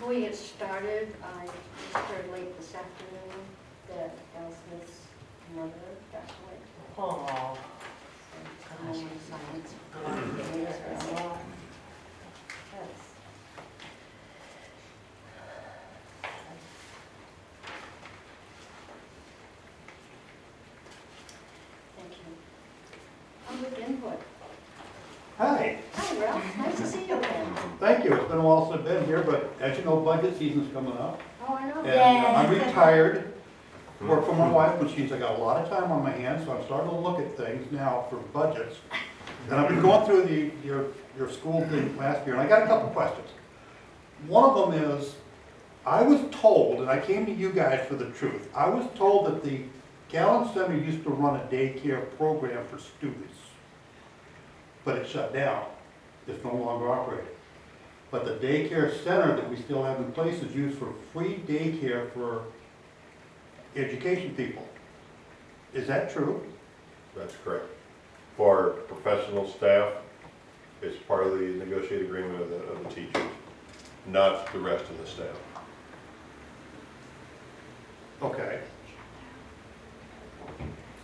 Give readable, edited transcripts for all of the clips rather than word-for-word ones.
Before we get started, I just heard late this afternoon that Al Smith's mother passed away. Oh, So, a moment of silence. Yes. Thank you. Public input. Hi, Hi, Ralph. Nice to see you again. thank you. It's been a while since I've been here, but as you know, budget season's coming up. Oh, I know. And I'm retired, work for my wife, but I got a lot of time on my hands, so I'm starting to look at things now for budgets. And I've been going through your school thing last year, and I got a couple questions. One of them is, I was told, and I came to you guys for the truth, I was told that the Gallen Center used to run a daycare program for students, but it shut down. It's no longer operating. But the daycare center that we still have in place is used for free daycare for education people. Is that true? That's correct. For professional staff, it's part of the negotiated agreement of the teachers, not the rest of the staff. Okay.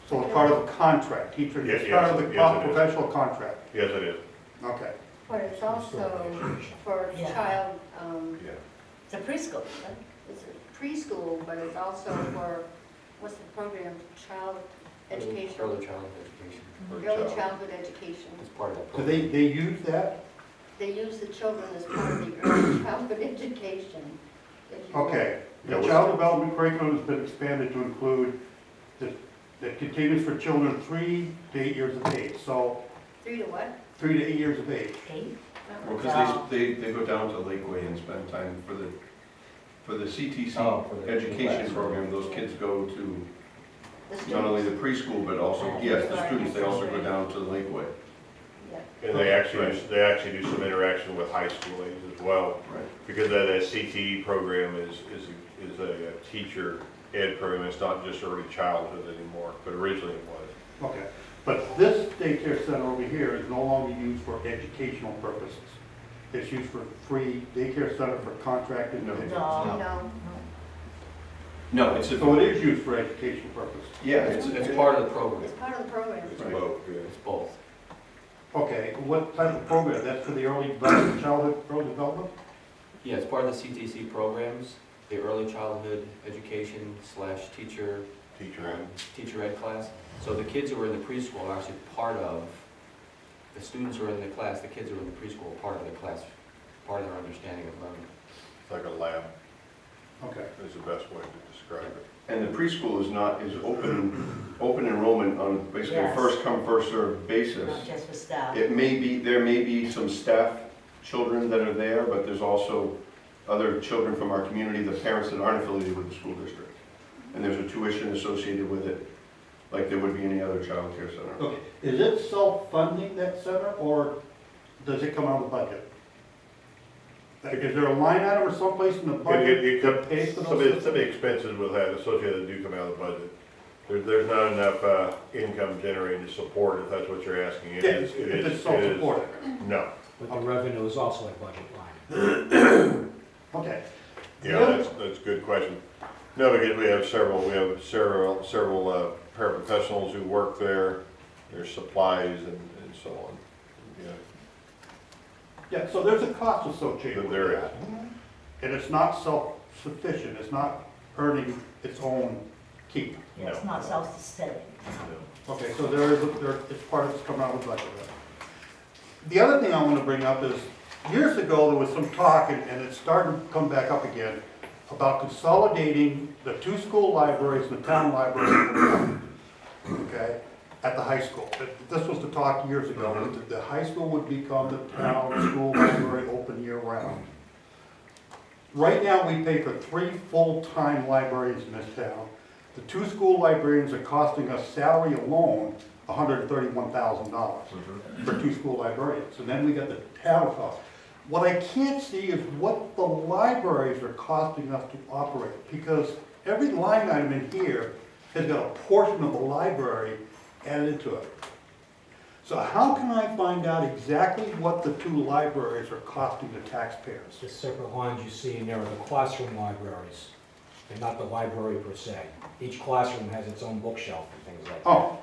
So it's part of the contract, teacher, Yes, it's part of the yes, it is. professional contract? Yes, it is. Okay. But it's also for Yeah. child, Yeah. it's a preschool, right? it's a preschool, but it's also for, what's the program? Child education? Early childhood education Early childhood education. is part of that So program. they use that? They use the children as part of the early childhood education. if you will. Okay. Yeah, The we- child development curriculum has been expanded to include that continues for children 3 to 8 years of age. So 3 to what? 3 to 8 years of age. 8? Well, because they go down to Lakeway and spend time for the CTC Oh, for the education class. program, those kids go to The not only students. the preschool, but also, yes, the students, they also go down to Lakeway. Yeah. And they actually do some interaction with high school age as well, Right. because that CTE program is a teacher ed program. It's not just early childhood anymore, but originally it was. Okay. But this daycare center over here is no longer used for educational purposes. It's used for free daycare center for contracted No. individuals. No. No. No, it's So it is used for educational purposes. yeah, It's part of the program. It's part of the program. It's Right. both, yeah. It's both. Okay, what type of program? That's for the early development, childhood early development? Yeah, it's part of the CTC programs, the early childhood education / teacher ed class. So the kids who are in the preschool are actually part of, the students who are in the class, the kids who are in the preschool are part of the class, part of their understanding of learning. It's like a lab, Okay. is the best way to describe it. and the preschool is open enrollment on basically a Yes. first come, first served basis. Not just for staff. There may be some staff children that are there, but there's also other children from our community, the parents that aren't affiliated with the school district. And there's a tuition associated with it, like there would be any other child care center. Okay, is it self-funding, that center, or does it come out of the budget? Like, is there a line item or someplace in the budget It that could, pays for some those? of the expenses with that associated do come out of the budget. There's not enough income generated to support, if that's what you're asking. It Yeah, is- if it it's is- self-supported. No, But the revenue is also a budget line. Okay. yeah, that's a good question. No, because we have several paraprofessionals who work there, there's supplies and so on. Yeah, Yeah, so there's a cost associated with There is. that. And it's not self-sufficient, it's not earning its own keep. Yeah, it's not self-sustaining. Okay, so it's part of it's coming out of the budget. The other thing I want to bring up is, years ago, there was some talk, and it's starting to come back up again, about consolidating the 2 school libraries and the town library, okay, at the high school. This was the talk years ago, that the high school would become the town school library open year-round. Right now, we pay for 3 full-time librarians in this town. The 2 school librarians are costing us salary alone $131,000 for 2 school librarians. And then we got the town cost. What I can't see is what the libraries are costing us to operate, because every line item in here has got a portion of the library added into it. So how can I find out exactly what the two libraries are costing the taxpayers? The separate lines you see in there are the classroom libraries, and not the library per se. Each classroom has its own bookshelf and things like that, Oh,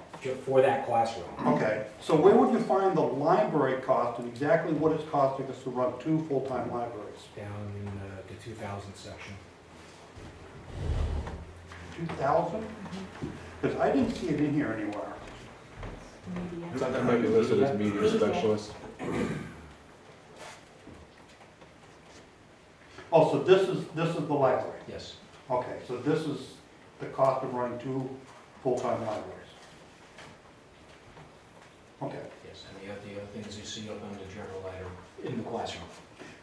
for that classroom. okay. So where would you find the library cost and exactly what it's costing us to run two full-time libraries? Down in the 2000 section. 2,000? Because I didn't see it in here anywhere. I thought that might be listed as media specialist. Oh, so this is the library? Yes. Okay, so this is the cost of running two full-time libraries? Okay. Yes, and the other things you see up on the general item in the classroom.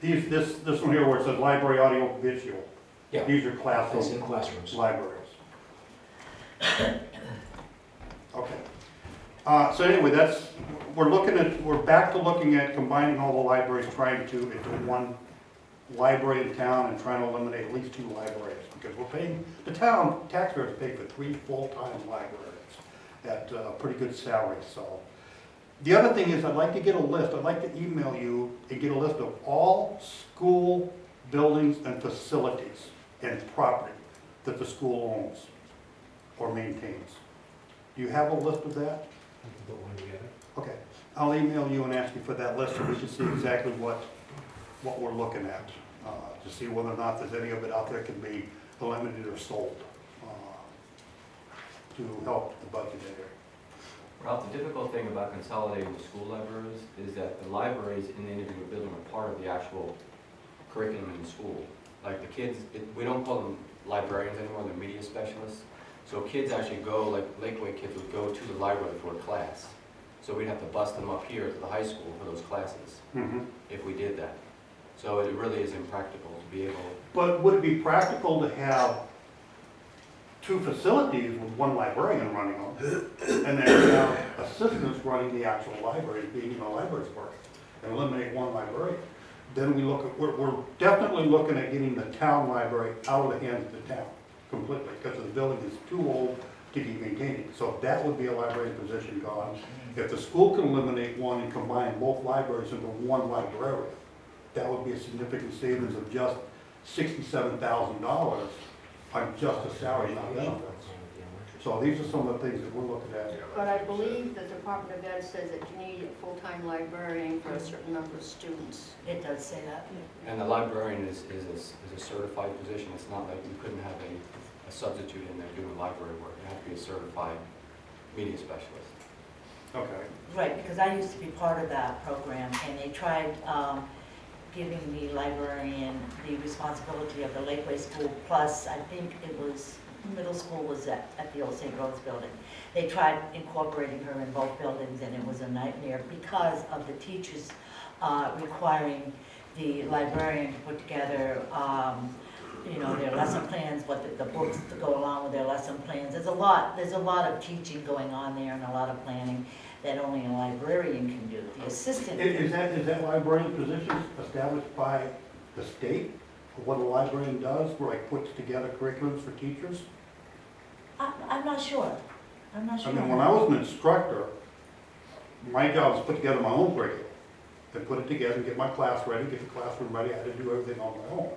This one here where it says library audio visual. Yeah. These are That's classroom in classrooms. libraries. Okay. So anyway, we're back to looking at combining all the libraries, trying to, into one library in town and trying to eliminate at least two libraries. Because we're paying, the town taxpayers pay for 3 full-time libraries at pretty good salaries, so. The other thing is I'd like to get a list, I'd like to email you and get a list of all school buildings and facilities and property that the school owns or maintains. Do you have a list of that? We can put one together. Okay, I'll email you and ask you for that list so we can see exactly what we're looking at, to see whether or not there's any of it out there can be eliminated or sold, to help the budget area. Ralph, the difficult thing about consolidating the school libraries is that the libraries in the individual building are part of the actual curriculum in the school. Like the kids, we don't call them librarians anymore, they're media specialists. So kids actually go, like Lakeway kids would go to the library for a class. So we'd have to bust them up here to the high school for those classes, if we did that. So it really is impractical to be able. But would it be practical to have 2 facilities with 1 librarian running them, and then have assistants running the actual library, being in the library's work, and eliminate 1 librarian? Then we're definitely looking at getting the town library out of the hands of the town completely, because the building is too old to be maintained. So that would be a library position gone. If the school can eliminate 1 and combine both libraries into 1 librarian, that would be a significant savings of just $67,000 on just the salary, not benefits. So these are some of the things that we're looking at. But I believe the Department of Ed says that you need a full-time librarian for a certain number of students. It does say that. And the librarian is a certified position. It's not like you couldn't have a substitute in there doing library work. You have to be a certified media specialist. Okay. Right, because I used to be part of that program, and they tried giving the librarian the responsibility of the Lakeway School, plus I think it was, middle school was at the old St. Rose building. They tried incorporating her in both buildings, and it was a nightmare because of the teachers requiring the librarian to put together their lesson plans, what the books to go along with their lesson plans. There's a lot of teaching going on there and a lot of planning that only a librarian can do. The assistant. Is that librarian position established by the state? What a librarian does, where like puts together curriculums for teachers? I'm not sure. I'm not sure. I mean, when I was an instructor, my job was to put together my own curriculum. And put it together and get my class ready, get the classroom ready. I had to do everything on my own.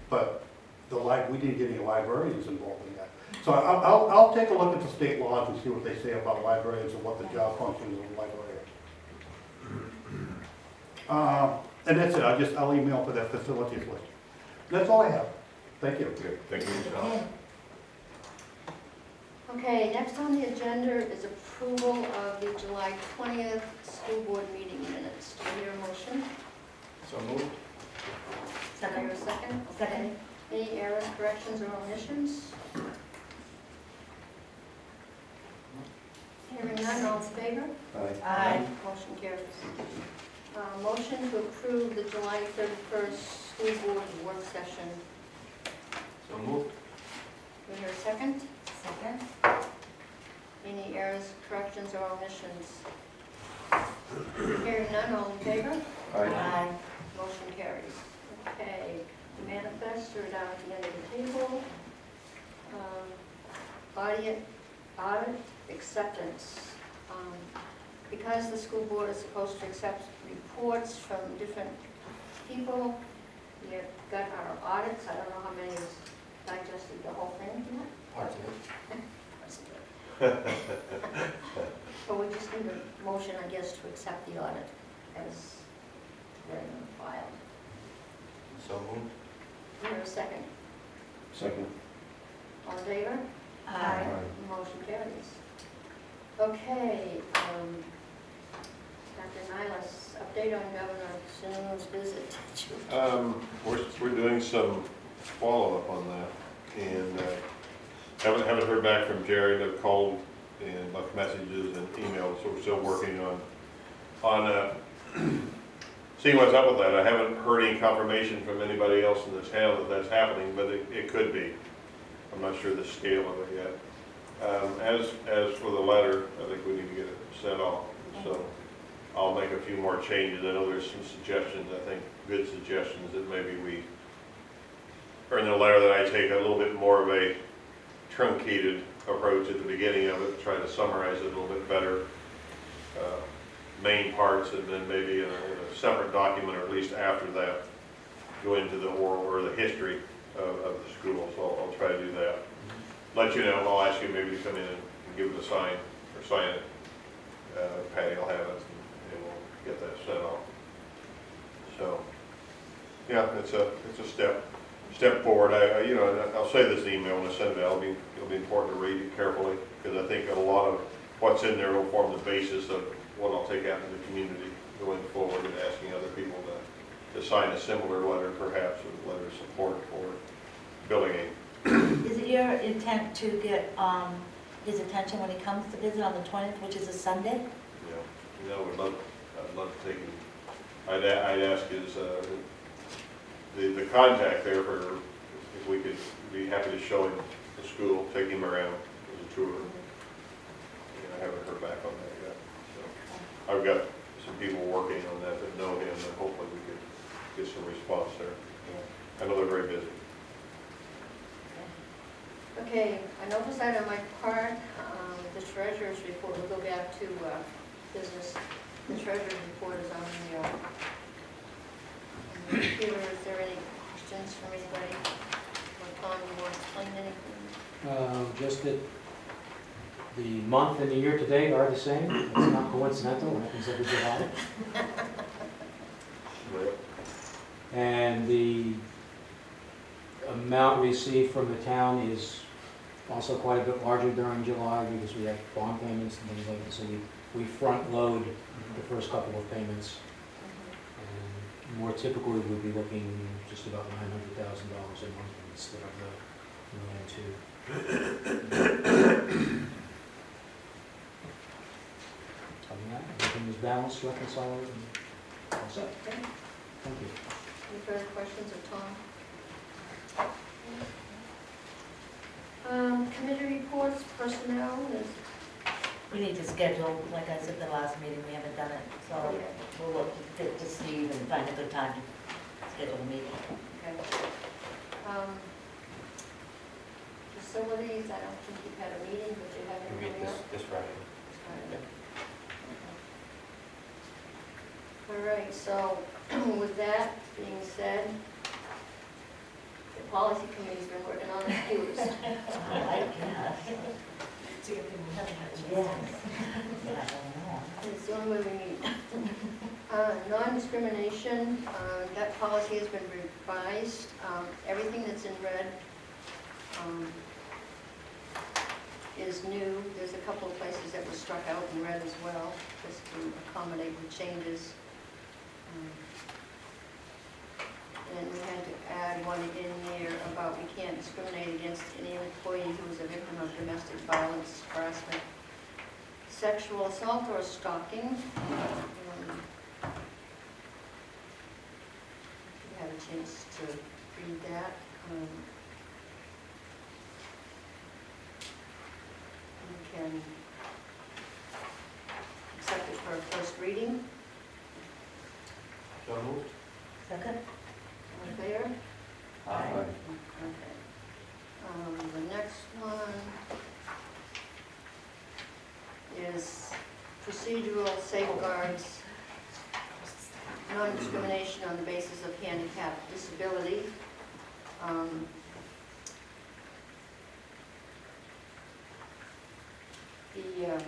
But we didn't get any librarians involved in that. So I'll take a look at the state laws and see what they say about librarians and what the job functions of a librarian. And that's it. I'll email for that facilities list. That's all I have. Thank you. Okay, thank you, Michelle. Okay, next on the agenda is approval of the July 20th school board meeting minutes. Do I hear a motion? So moved. Do I hear a second? Second. Any errors, corrections, or omissions? Hearing none, all in favor? Aye. Motion carries. Motion to approve the July 31st school board work session. So moved. Do I hear a second? Second. Any errors, corrections, or omissions? Hearing none, all in favor? Aye. Motion carries. Okay, manifests are down at the end of the table. Audit acceptance. because the school board is supposed to accept reports from different people, we've got our audits, I don't know how many has digested the whole thing yet. Parts of it. But we just need a motion, I guess, to accept the audit as written and filed. So moved. Is there a second? Second. All in favor? Aye. Motion carries. Okay, Dr. Nylas, update on Governor Sununu's visit. We're doing some follow-up on that, and haven't heard back from Jared. I've called and left messages and emails, so we're still working on seeing what's up with that. I haven't heard any confirmation from anybody else in the town that that's happening, but it could be. I'm not sure the scale of it yet. As for the letter, I think we need to get it sent off, so I'll make a few more changes. I know there's some suggestions, I think good suggestions, that maybe we, or in the letter that I take a little bit more of a truncated approach at the beginning of it, try to summarize it a little bit better, main parts, and then maybe in a separate document, or at least after that, go into the oral or the history of the school. So I'll try to do that. Let you know, I'll ask you maybe to come in and give it a sign, or sign it. Patty will have it, and we'll get that sent off. So, yeah, it's a step forward. I'll say this email when I send it out. It'll be important to read it carefully, because I think a lot of what's in there will form the basis of what I'll take out to the community going forward, and asking other people to sign a similar letter, perhaps, or a letter of support for building a. Is it your intent to get his attention when he comes to visit on the 20th, which is a Sunday? Yeah, I'd love to take him. I'd ask his, the contact there for, if we could be happy to show him the school, take him around as a tour. And I haven't heard back on that yet. So I've got some people working on that know him, and hopefully we could get some response there. I know they're very busy. Okay, I noticed that on my part, the treasurer's report, we'll go back to business. The treasurer's report is on the computer. Is there any questions from anybody? Or Tom, you want to explain anything? Just that the month and the year to date are the same. It's not coincidental, it happens every July. And the amount received from the town is also quite a bit larger during July, because we have bond payments and things like that. So we front load the first couple of payments. And more typically, we'd be looking just about $900,000 a month instead of the $1.2 million. Other than that, everything is balanced, reconciled, and all set. Okay. Thank you. Any further questions of Tom? Committee reports, personnel, is, We need to schedule, like I said the last meeting, we haven't done it, so we'll look to Steve and find a good time to schedule a meeting. okay. Facilities, I don't think you've had a meeting, but you have We anything meet else? this Friday. All right, so with that being said, the policy committee's been working on the cues. I guess. Yes. Yeah, I don't know. It's the only way we meet. Non-discrimination, that policy has been revised. Everything that's in red is new. There's a couple of places that were struck out in red as well, just to accommodate the changes. And we had to add one in there about we can't discriminate against any employee who is a victim of domestic violence, harassment, sexual assault, or stalking. You have a chance to read that. You can accept it for a first reading. So moved. Second? All in favor? Aye. Okay. The next one is procedural safeguards non-discrimination on the basis of handicap, disability. The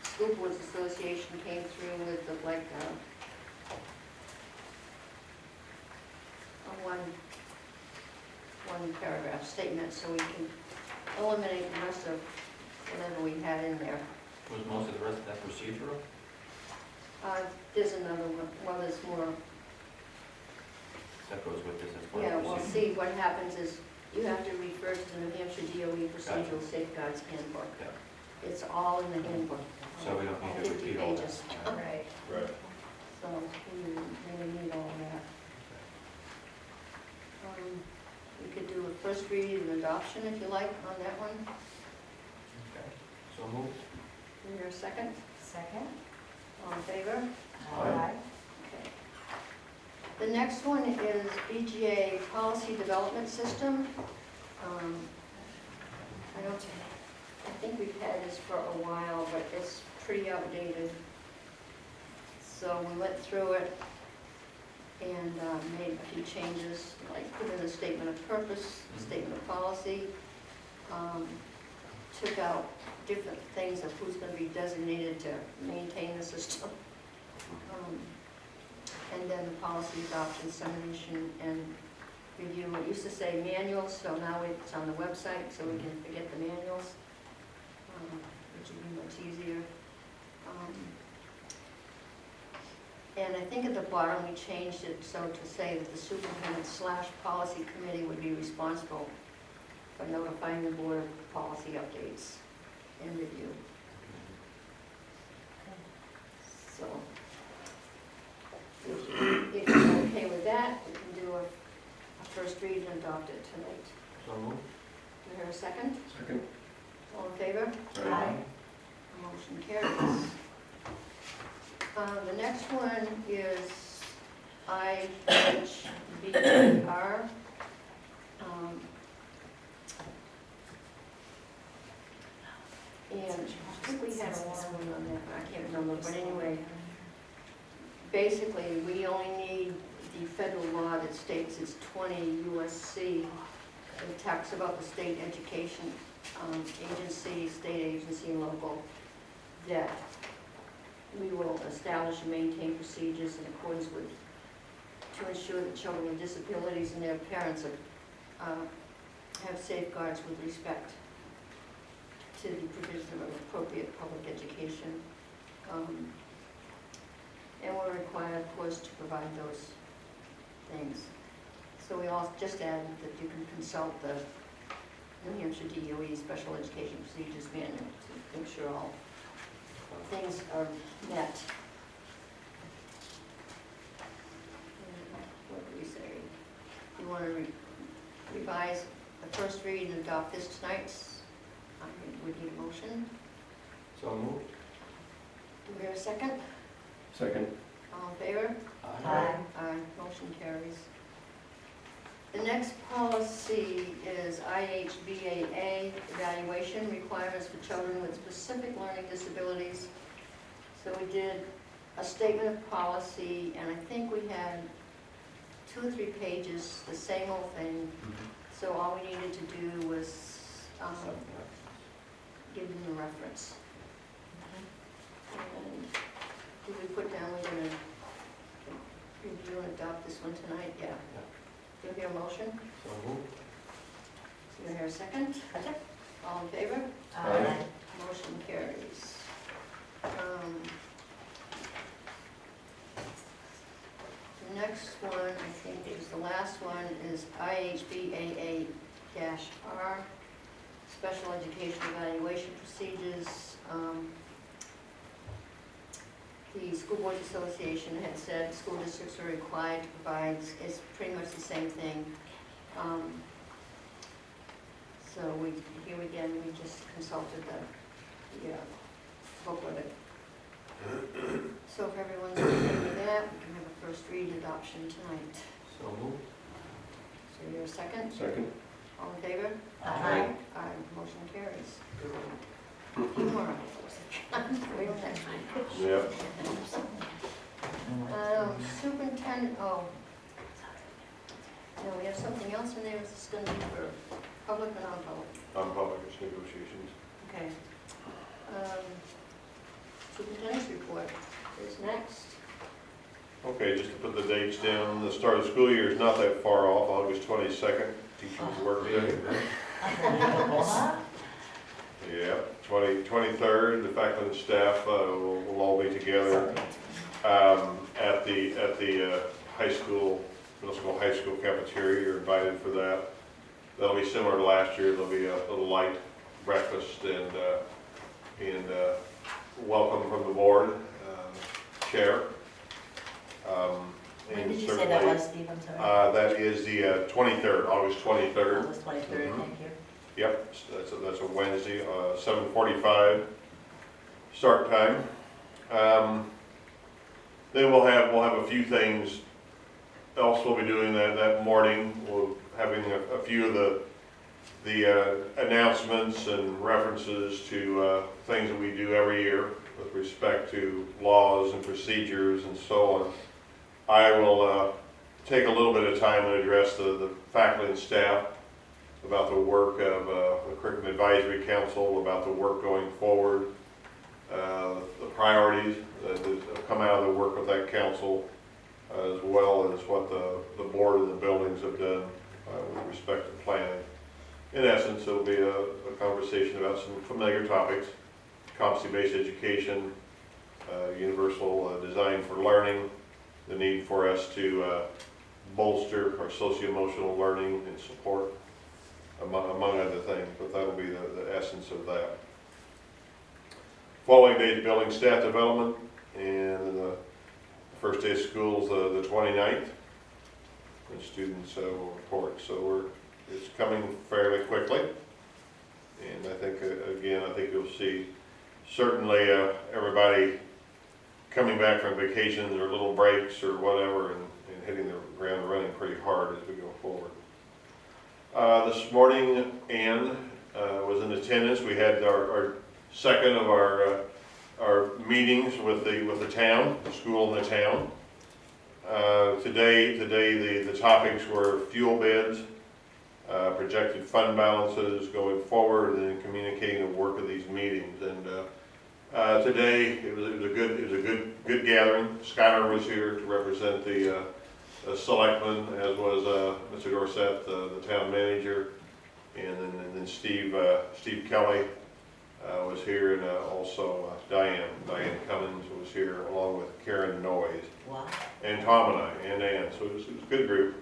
School Boards Association came through with like a one paragraph statement, so we can eliminate the rest of whatever we had in there. Was most of the rest of that procedural? There's another one, well, there's more. That goes with this as part Yeah, of well, procedure? see, what happens is you have to refer to the New Hampshire DOE Procedural Safeguards Handbook. Yeah. It's all in the handbook. So we don't need to 50 repeat all that. pages. Right. Right. So we really need all that. We could do a first read and adoption if you like on that one. Okay. So moved. Is there a second? Second? All in favor? Aye. Okay. The next one is BGA Policy Development System. I think we've had this for a while, but it's pretty outdated. So we went through it and made a few changes, like put in a statement of purpose, a statement of policy, took out different things of who's going to be designated to maintain the system. And then the policy adoption, dissemination, and review. It used to say manuals, so now it's on the website, so we can forget the manuals, which would be much easier. And I think at the bottom we changed it so to say that the superintendent/policy committee would be responsible for notifying the board of policy updates and review. So, if you're okay with that, we can do a first read and adopt it tonight. So moved. Do you hear a second? Second. All in favor? Aye. Motion carries. The next one is IHBR. And I think we had a long one on that, I can't remember, but anyway, basically, we only need the federal law that states it's 20 USC. It talks about the state education agency, state agency, and local, that we will establish and maintain procedures in accordance with, to ensure that children with disabilities and their parents have safeguards with respect to the provision of appropriate public education. And we're required, of course, to provide those things. So we also just added that you can consult the New Hampshire DOE Special Education Procedures Manual to make sure all things are met. What do we say? You want to revise the first read and adopt this tonight? We need a motion. So moved. Do we hear a second? Second. All in favor? Aye. Aye, motion carries. The next policy is IHBAA, evaluation requirements for children with specific learning disabilities. So we did a statement of policy, and I think we had 2 or 3 pages, the same old thing. So all we needed to do was give them the reference. And did we put down, we're going to review and adopt this one tonight? Yeah. Do you hear a motion? So moved. Do you hear a second? Second. All in favor? Aye. Motion carries. The next one, I think is the last one, is IHBAA-R, Special Education Evaluation Procedures. The School Boards Association had said school districts are required to provide, it's pretty much the same thing. So here again, we just consulted the book with it. So if everyone's okay with that, we can have a first read adoption tonight. So moved. So you're a second? Second. All in favor? Aye. Aye, motion carries. Humor items. Real next week. Yep. Superintendent, oh. No, we have something else in there, is this gonna be for public or non-public? Non-public, it's negotiations. Okay. Superintendent's report is next. Okay, just to put the dates down, the start of the school year is not that far off, August 22nd, teacher's work day. Unbelievable, huh? Yeah, 23rd, the faculty and staff will all be together at the high school, middle school, high school cafeteria. You're invited for that. That'll be similar to last year. There'll be a little light breakfast and welcome from the board, chair. When did you say that was, Steve? I'm sorry. That is the 23rd, August 23rd. August 23rd, thank you. Yep, so that's a Wednesday, 7:45 start time. Then we'll have a few things else we'll be doing that morning. We're having a few of the announcements and references to things that we do every year with respect to laws and procedures and so on. I will take a little bit of time and address the faculty and staff about the work of the Curriculum Advisory Council, about the work going forward, the priorities that have come out of the work with that council, as well as what the board and the buildings have done with respect to planning. In essence, it'll be a conversation about some familiar topics: competency-based education, universal design for learning, the need for us to bolster our socio-emotional learning and support, among other things, but that'll be the essence of that. Following day is building staff development, and the first day of school is the 29th, when students will report. So it's coming fairly quickly, and I think, again, I think you'll see certainly everybody coming back from vacations or little breaks or whatever, and hitting the ground running pretty hard as we go forward. This morning, Ann was in attendance. We had our second of our meetings with the town, the school in the town. Today the topics were fuel bids, projected fund balances going forward, and then communicating the work of these meetings. And today it was a good gathering. Skylar was here to represent the selectmen, as was Mr. Dorsett, the town manager, and then Steve Kelly was here, and also Diane Cummins was here, along with Karen Noyes. Wow. And Tom and I, and Ann, so it was a good group.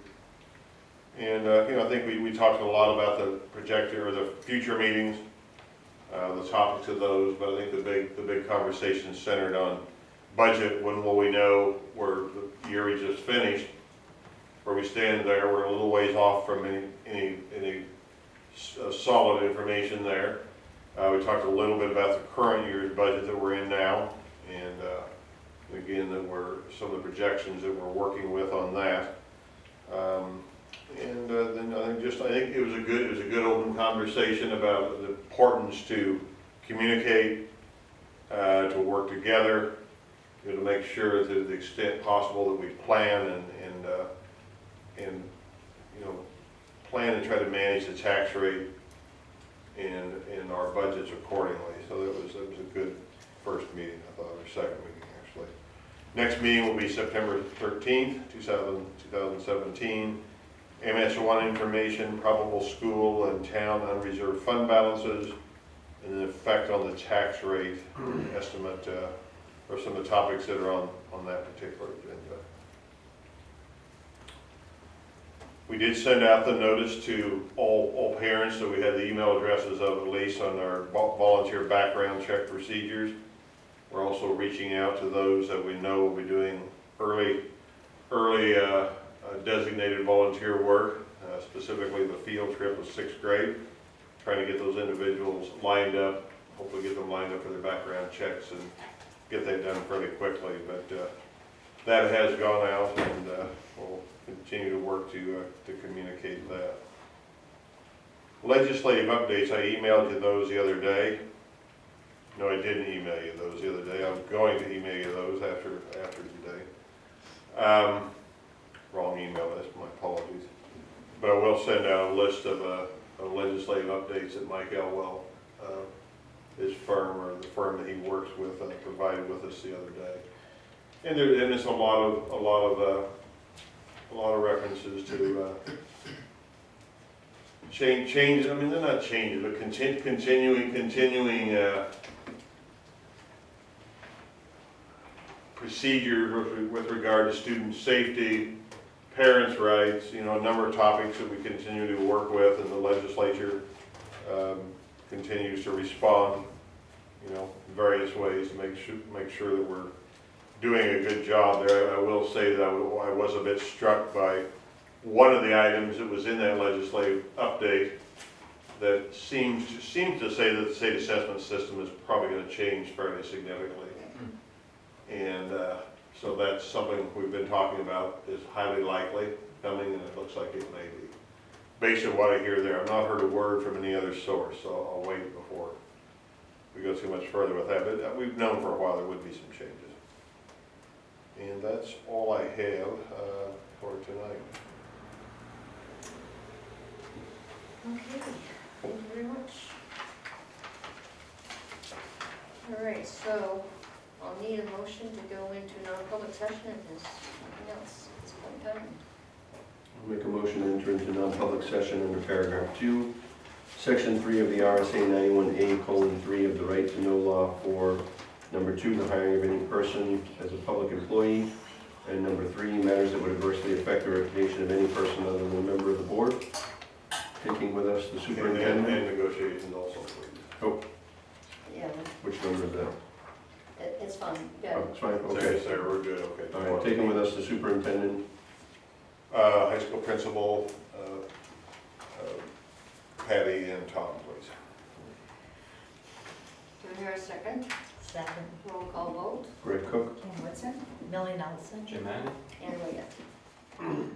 And I think we talked a lot about the projector, or the future meetings, the topics of those, but I think the big conversation centered on budget. When will we know where the year we just finished, where we stand there? We're a little ways off from any solid information there. We talked a little bit about the current year's budget that we're in now, and again, that some of the projections that we're working with on that. And then I think it was a good open conversation about the importance to communicate, to work together, to make sure to the extent possible that we plan and plan and try to manage the tax rate and our budgets accordingly. So that was a good first meeting, I thought, or second meeting actually. Next meeting will be September 13th, 2017. MS1 information, probable school and town unreserved fund balances, and the effect on the tax rate estimate, or some of the topics that are on that particular agenda. We did send out the notice to all parents, so we had the email addresses of at least on our volunteer background check procedures. We're also reaching out to those that we know will be doing early designated volunteer work, specifically the field trip of 6th grade, trying to get those individuals lined up, hopefully get them lined up for their background checks and get that done fairly quickly. But that has gone out, and we'll continue to work to communicate that. Legislative updates, I emailed you those the other day. No, I didn't email you those the other day. I'm going to email you those after today. Wrong email list, my apologies. But I will send out a list of legislative updates that Mike Elwell, his firm, or the firm that he works with, provided with us the other day. And there's a lot of references to change. I mean, they're not changes, but continuing procedure with regard to student safety, parents' rights, you know, a number of topics that we continue to work with, and the legislature continues to respond, you know, in various ways to make sure that we're doing a good job there. I will say that I was a bit struck by one of the items that was in that legislative update that seems to say that the state assessment system is probably going to change fairly significantly. And so that's something we've been talking about is highly likely coming, and it looks like it may be. Based on what I hear there, I've not heard a word from any other source, so I'll wait before we go too much further with that. But we've known for a while there would be some changes. And that's all I have for tonight. Okay, thank you very much. All right, so I'll need a motion to go into non-public session if there's nothing else at this point in time. I'll make a motion to enter into non-public session under paragraph 2, section 3 of the RSA 91A:3 of the right to know law for number 2, the hiring of any person as a public employee, and number 3, matters that would adversely affect the reputation of any person other than a member of the board. Taking with us the superintendent. And negotiations also, please. Oh, Yeah, which number is that? it's fine, yeah. Oh, it's fine, Okay, okay. so we're good, okay. All right, taking with us the superintendent. High school principal, Patty and Tom, please. Do we hear a second? Second. Roll call vote. Greg Cook. Kim Woodson. Millie Nelson. Jim Manning? And Leah.